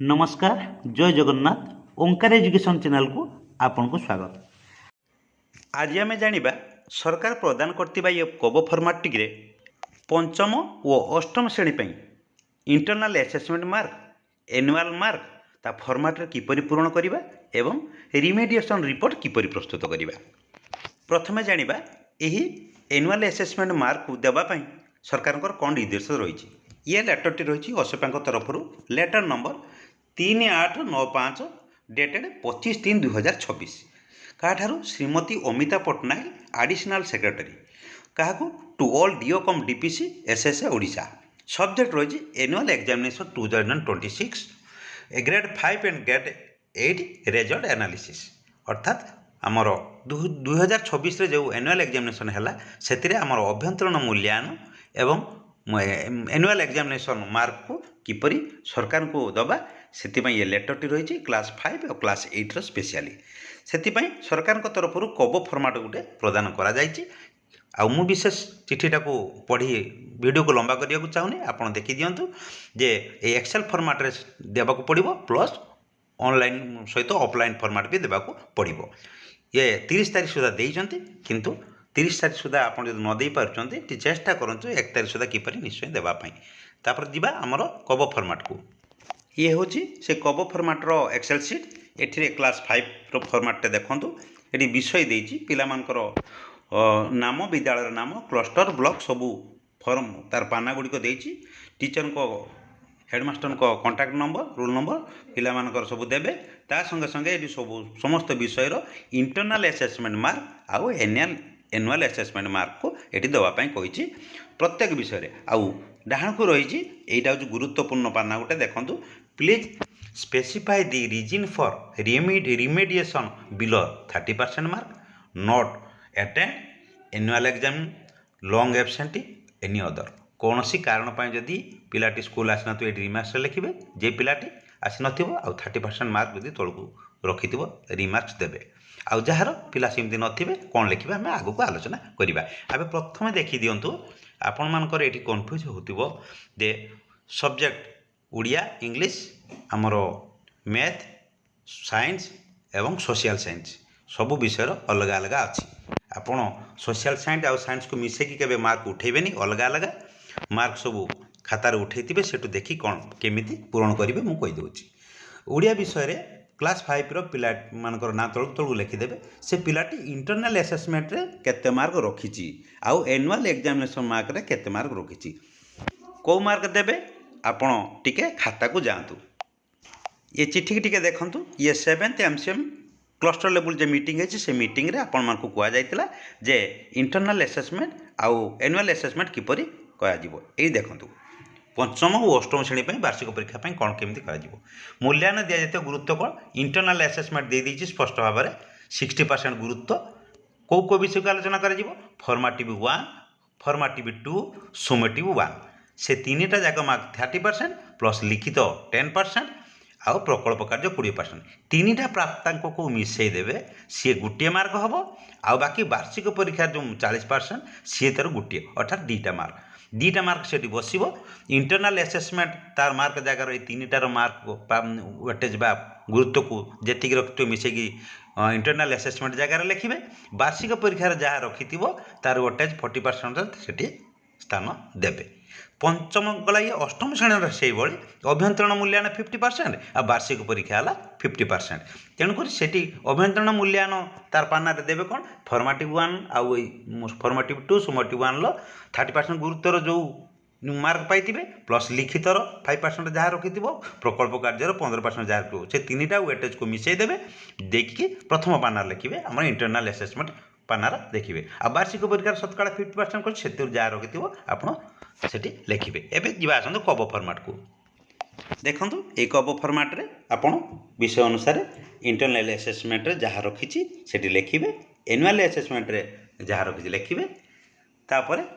नमस्कार जय जगन्नाथ ओंकार education channel को आपन को स्वागत। आज आम जानिबा सरकार प्रदान करथिबा ये कोबो फॉर्मेट टिग्रे पंचम और अष्टम श्रेणी पई internal assessment mark annual mark ता फॉर्मेट रे किपरि पूरण करिबा एवं रिमेडिएशन रिपोर्ट किपरि प्रस्तुत करिबा। प्रथमे जानिबा एही एनुअल असेसमेंट मार्क को देबा पई सरकारनकर कोन निर्देश रहिछि। ये लेटरटी रही अशोका तरफ लेटर नंबर 3895 डेटेड 25/3/2026 क्या श्रीमती अमिता पट्टनायक एडिशनल सेक्रेटरी क्या to all DEO cum DPC SSA Odisha. Subject रही annual examination 2026 grade 5 and grade 8 result analysis अर्थात आमर 2026 जो एनुअल एग्जामिनेशन है से आमर अभ्यंतरण मूल्यांकन एवं एनुअल एग्जामिनेशन मार्क को किपरि सरकार को दबा से ये लेटरटी रही क्लास 5 और क्लास 8 स्पेशली से सरकार तरफ कोबो फॉर्मेट गोटे प्रदान करा जायछि। आ मु विशेष चिठीटा को पढ़ी वीडियो को लंबा करने को चाहूनी आपन देखि दियंतु जे एक्सेल फॉर्मेट रे देबा को पड़िबो प्लस ऑनलाइन सहित ऑफलाइन फॉर्मेट भी देबा को पड़िबो। ये 30 तारीख सुधा देइछंती किंतु 30 तारीख सुधा आप जो न दे पार्टी चेष्टा करूँ 1 तारीख सुधा किपर निश्चय देवाई। तापर जीवा आमर कोबो फॉर्मेट को ये हूँ से कोबो फॉर्मेट्र एक्सेल सीट एठी क्लास 5 फॉर्मेट देखूँ ये विषय देती पिलामानकर नाम विद्यालय नाम क्लस्टर ब्लॉक सबू फॉर्म तार पाना गुड़िक देती टीचर को हेडमास्टर को कॉन्टैक्ट नंबर रोल नंबर पिलामानकर सब देबे ता संगे संगे ये सब समस्त विषयर इंटरनल असेसमेंट मार्क आउ एनुअल असेसमेंट मार्क को ये देवाई कही प्रत्येक विषय आउ डाण को रही यहाँ हूँ गुरुत्वपूर्ण पाना गोटे देखूँ please specify the reason for remediation below 30% mark not attend annual exam long absent any other कौन सी कारण पर जदि पिलाटी स्कूल आसना तो ये रिमार्क्स लिखे जे पिलाटी आसी नथिबो आउ 30% मार्क जदि तलू रखि रिमार्क्स देवे आउ जार पिला सेमती नथिबे कौन लिखिबा हमें आगु को आलोचना करिबा। आबे प्रथमे देखि दियंतु आपण मानकर एठी कंफ्यूज होतिबो जे सब्जेक्ट उड़िया इंग्लिश आमर मैथ साइंस एवं सोशल साइंस सबू विषय अलग अलग अच्छी आपण सोशल साइंस आउ साइंस को मिसेकी केबे मार्क उठेबेनी अलग अलग मार्क सबू खातार उठेइतिबे सेटु देखि कोन केमिति पूरण करिवे मु कहि दोछि। उड़िया विषय रे क्लास 5 रो पिला मानकर ना तळु तळु लिखिदेवे से पिलाटी इंटरनल असेसमेंट रे केते मार्क रखिछि आउ एनुअल एग्जामिनेशन मार्क रे केते मार्क रखिछि को मार्क देबे आपण टिके खाता को जांतु। ये चिठी टिके देखंतु ये 7th एमसीएम क्लस्टर लेवल जे मीटिंग है से मीटिंग रे आपण मान को कुआ जायतिला जे इंटरनल असेसमेंट आउ एनुअल असेसमेंट किपरि कया जिवो एई देखंतु पंचम और अष्टम श्रेणी पर वार्षिक परीक्षा कौन केमती कर मूल्यांकन दि जाते गुरुत्व कौन इंटरनल असेसमेंट दे दी स्पष्ट भाव में 60% गुरुत्व कौ विषय को आलोचना कर फॉर्मेटिव 1 फॉर्मेटिव 2 सुमेटिव 1 से तीन टा जाक मार्क 30% प्लस लिखित 10% आउ प्रकल्प कार्य 20% तीन टा प्राप्तांक को मिसई देवे सी गोटे मार्क हम आउ बाकी वार्षिक परीक्षा जो 40% सी तार गोटे अर्थात 2टा मार्क 2टा मार्क से बसो इंटरनल असेसमेंट तार मार्क जगार तीन टार मार्क वेटेज बा गुरुत्व को जी रखिए मिसेकी इंटरनल असेसमेंट जगार लिखे वार्षिक परीक्षार जहाँ रखि तार वेटेज 40% से स्थान देवे। पंचम गला ये अष्टम श्रेणी से अभ्यंतरण मूल्यांकन 50% आ वार्षिक परीक्षा है 50% तेणुक से अभ्यंतरण मूल्यांकन तार पाना देवे कौन फॉर्मेटिव 1 आउ फॉर्मेटिव 2 सुमेटिव 1 30% गुरुत्वर जो मार्क पाई प्लस लिखितर 5% जहाँ रखि प्रकल्प कार्यर 15% जहाँ रखिए से तीन टा वेटेज को मिसई देवे देखिए प्रथम पाना लिखे आम इंटरनल असेसमेंट पानार देखिए आ वार्षिक परीक्षार शतकड़ा 50% कर से जहाँ रखि आपड़ से लिखे। एवं जी आसतु कोबो फॉर्मेट को देखूँ ये कोबो फॉर्मेट रे आपड़ विषय अनुसार इंटरनल असेसमेंट रे जहाँ रखी से लिखे एनुअल असेसमेंट रे जहाँ रखी लिखे तापर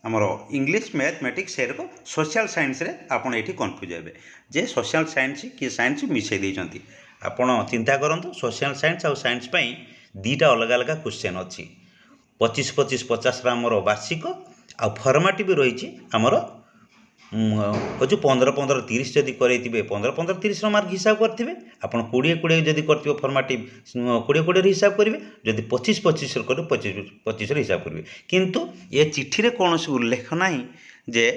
आमर इंग्लिश मैथमेटिक्स से सोशल साइंस रे आपड़ ये कन्फ्यूज हे जे सोशल साइंस कि साइंस मिसई देती आपड़ चिंता करूँ सोशल साइंस आउ साइंस 2टा अलग अलग क्वेश्चन अच्छी 25-50 आमर वार्षिक आ फॉर्मेटिव रही आमर হচ্ছে 15-15-30 যদি করেইଥିବେ 15-15-30 মার্ক হিসাব করଥିବେ ଆପଣ 20-20 ଯଦି କରିଥିବେ ଫର୍ମାଟିଭ୍ 20-20 ହିସାବ କରିବେ ଯଦି 25-25 କରିବେ 25-25 ହିସାବ କରିବେ କିନ୍ତୁ ଏ ଚିଠିରେ କୌଣସି ଉଲ୍ଲେଖ ନାହିଁ ଯେ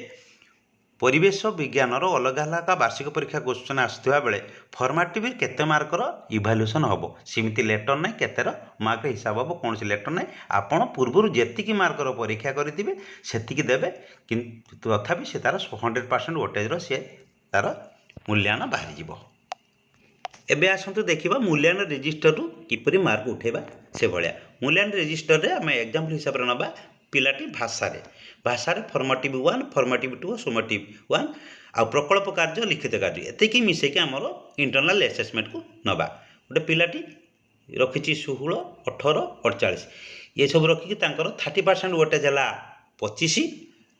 ପରିବେଶ ବିଜ୍ଞାନର ଅଲଗା ଅଲଗା ବାର୍ଷିକ ପରୀକ୍ଷା କ୍ୱେଶ୍ଚନ୍ ଆସୁଥିବା ବେଳେ ଫର୍ମାଟିଭ୍ କେତେ ମାର୍କର ଇଭାଲୁଏସନ୍ ହେବ ସେମିତି ଲେଟର୍ ନାହିଁ କେତେର ମାର୍କ ହିସାବ ହେବ କୌଣସି ଲେଟର୍ ନାହିଁ ଆପଣ ପୂର୍ବରୁ ଯେତିକି ମାର୍କର ପରୀକ୍ଷା କରିଥିବେ ସେତିକି ଦେବେ କିନ୍ତୁ ତଥାପି ସେ ତା'ର 100% ୱେଟେଜ୍ର ସେ ତା'ର ମୂଲ୍ୟାୟନ ବାହାରିଯିବ। ଏବେ ଆସନ୍ତୁ ଦେଖିବା ମୂଲ୍ୟାୟନ ରେଜିଷ୍ଟରରୁ କିପରି ମାର୍କ ଉଠାଇବା ସେଭଳିଆ ମୂଲ୍ୟାୟନ ରେଜିଷ୍ଟରରେ ଆମେ ଏକ୍ଜାମ୍ପଲ୍ ହିସାବରେ ନେବା ପିଲାଟି ଭାଷାରେ ଫର୍ମାଟିଭ୍ 1 ଫର୍ମାଟିଭ୍ 2 ସୁମେଟିଭ୍ 1 ଆଉ ପ୍ରକଳ୍ପ କାର୍ଯ୍ୟ ଲିଖିତ କାର୍ଯ୍ୟ ଏତିକି ମିଶାଇକି ଆମର ଇଣ୍ଟରନାଲ୍ ଆସେସମେଣ୍ଟକୁ ନେବା ଗୋଟେ ପିଲାଟି ରଖିଛି 16 18 48 ଏସବୁ ରଖିକି ତାଙ୍କର 30% ୱେଟେଜ୍ ହେଲା 25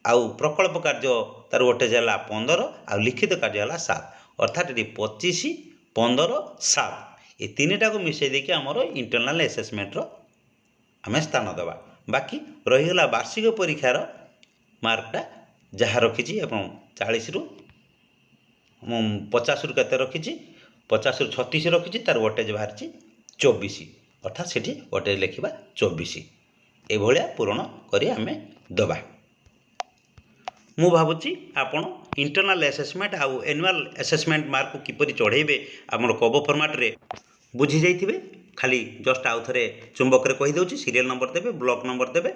ଆଉ ପ୍ରକଳ୍ପ କାର୍ଯ୍ୟ ତାର ୱେଟେଜ୍ ହେଲା 15 ଆଉ ଲିଖିତ କାର୍ଯ୍ୟ ହେଲା 7 ଅର୍ଥାତ୍ ଏଠି 25 15 7 ଏ ତିନିଟାକୁ ମିଶାଇ ଦେଇକି ଆମର ଇଣ୍ଟରନାଲ୍ ଆସେସମେଣ୍ଟର ଆମେ ସ୍ଥାନ ଦେବା ବାକି ରହିଗଲା ବାର୍ଷିକ ପରୀକ୍ଷାର ମାର୍କଟା ଯାହା ରଖିଛି ଏବଂ 40ରୁ 50ରୁ କେତେ ରଖିଛି 50ରୁ 36 ରଖିଛି ତାର ୱେଟେଜ୍ ବାହାରିଛି 24 ଅର୍ଥାତ୍ ସେଠି ୱେଟେଜ୍ ଲେଖିବା 24 ଏଭଳିଆ ପୂରଣ କରି ଆମେ ଦେବା। ମୁଁ ଭାବୁଛି ଆପଣ ଇଣ୍ଟରନାଲ୍ ଆସେସମେଣ୍ଟ ଆଉ ଆନୁଆଲ୍ ଆସେସମେଣ୍ଟ ମାର୍କକୁ କିପରି ଚଢ଼େଇବେ ଆମର କବ ଫର୍ମାଟରେ ବୁଝି ଯାଇଥିବେ ଖାଲି ଜଷ୍ଟ ଆଉ ଥରେ ଚୁମ୍ବକରେ କହିଦେଉଛି ସିରିଏଲ୍ ନମ୍ବର ଦେବେ ବ୍ଲକ୍ ନମ୍ବର ଦେବେ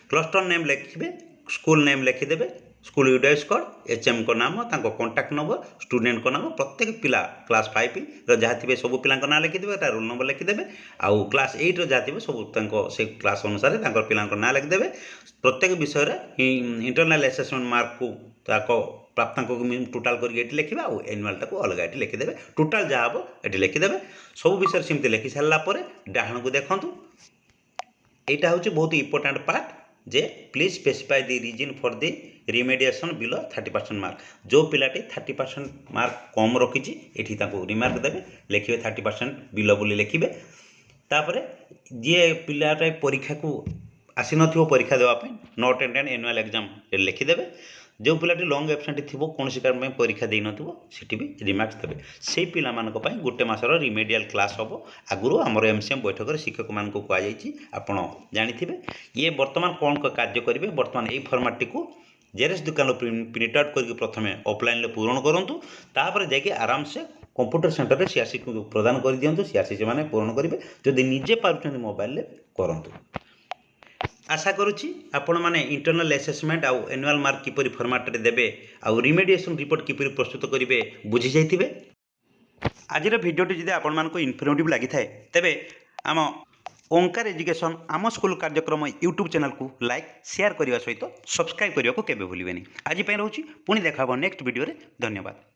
କ୍ଲଷ୍ଟର ନେମ୍ ଲେଖିବେ ସ୍କୁଲ ନେମ୍ ଲେଖିଦେବେ ସ୍କୁଲ ୟୁଡିଏସ୍ କୋଡ୍ HMଙ୍କ ନାମ ତାଙ୍କ କଣ୍ଟାକ୍ଟ ନମ୍ବର ଷ୍ଟୁଡେଣ୍ଟଙ୍କ ନାମ ପ୍ରତ୍ୟେକ ପିଲା କ୍ଲାସ୍ 5ର ଯାହା ଥିବେ ସବୁ ପିଲାଙ୍କ ନାଁ ଲେଖିଦେବେ ତା ରୋଲ୍ ନମ୍ବର ଲେଖିଦେବେ ଆଉ କ୍ଲାସ୍ 8ର ଯାହା ଥିବେ ସବୁ ତାଙ୍କ ସେ କ୍ଲାସ୍ ଅନୁସାରେ ତାଙ୍କର ପିଲାଙ୍କ ନାଁ ଲେଖିଦେବେ ପ୍ରତ୍ୟେକ ବିଷୟରେ ଇଣ୍ଟରନାଲ୍ ଆସେସମେଣ୍ଟ ମାର୍କକୁ ତାଙ୍କ ପ୍ରାପ୍ତାଙ୍କକୁ ଟୋଟାଲ୍ କରିକି ଏଠି ଲେଖିବେ ଆଉ ଆନୁଆଲ୍ଟାକୁ ଅଲଗା ଏଠି ଲେଖିଦେବେ ଟୋଟାଲ୍ ଯାହା ହେବ ଏଠି ଲେଖିଦେବେ ସବୁ ବିଷୟରେ ସେମିତି ଲେଖି ସାରିଲା ପରେ ଡାହାଣକୁ ଦେଖନ୍ତୁ এইটা ହେଉଛି ବହୁତ ইম্পর্টাଣ୍ଟ ପାର୍ଟ ଯେ please specify the reason for the remediation below 30% mark ଯେଉଁ ପିଲାଟି 30% ମାର୍କ କମ୍ ରଖିଛି ଏଠି ତାଙ୍କୁ ରିମାର୍କ ଦେବେ ଲେଖିବେ 30% ବିଲୋ ବୋଲି ଲେଖିବେ ତାପରେ ଯିଏ ପିଲାଟା ପରୀକ୍ଷାକୁ ଆସିନଥିବ ପରୀକ୍ଷା ଦେବା ପାଇଁ ନଟ୍ ଆଟେଣ୍ଡ ଆନୁଆଲ୍ ଏକ୍ଜାମ୍ ଲେଖିଦେବେ ଯେଉଁ ପିଲାଟି ଲଙ୍ଗ୍ ଆବସେଣ୍ଟ ଥିବ କୌଣସି କାରଣ ପାଇଁ ପରୀକ୍ଷା ଦେଇନଥିବ ସେଠି ବି ରିମାର୍କ ଦେବେ ସେଇ ପିଲାମାନଙ୍କ ପାଇଁ ଗୋଟେ ମାସର ରିମେଡ଼ିଆଲ୍ କ୍ଲାସ୍ ହେବ ଆଗରୁ ଆମର MCM ବୈଠକରେ ଶିକ୍ଷକମାନଙ୍କୁ କୁହାଯାଇଛି ଆପଣ ଜାଣିଥିବେ ଇଏ ବର୍ତ୍ତମାନ କ'ଣ କାର୍ଯ୍ୟ କରିବେ ବର୍ତ୍ତମାନ ଏଇ ଫର୍ମାଟଟିକୁ ଜେରକ୍ସ ଦୋକାନରୁ ପ୍ରିଣ୍ଟ ଆଉଟ୍ କରିକି ପ୍ରଥମେ ଅଫଲାଇନ୍ରେ ପୂରଣ କରନ୍ତୁ ତାପରେ ଯାଇକି ଆରାମସେ କମ୍ପ୍ୟୁଟର ସେଣ୍ଟରରେ ସିଆର୍ସି ପ୍ରଦାନ କରିଦିଅନ୍ତୁ ସିଆର୍ସି ସେମାନେ ପୂରଣ କରିବେ ଯଦି ନିଜେ ପାରୁଛନ୍ତି ମୋବାଇଲରେ କରନ୍ତୁ। आशा करुच्ची आपण मैंने इंटरनल असेसमेंट आउ एनुअल मार्क किपरि फॉर्मेट देबे आउ रिमेडिएशन रिपोर्ट किपरि प्रस्तुत करेंगे बुझी जाइए। आज भिडियोटी जब आपण मानक इनफर्मेटिव लगी थाए तेबे आम ओंकार एजुकेशन आम स्कूल कार्यक्रम यूट्यूब चैनल को लाइक शेयर करने सहित सब्सक्राइब करने को केबे भूलिबेनी। आज रोची पुणी देखा नेक्स्ट वीडियो रे। धन्यवाद।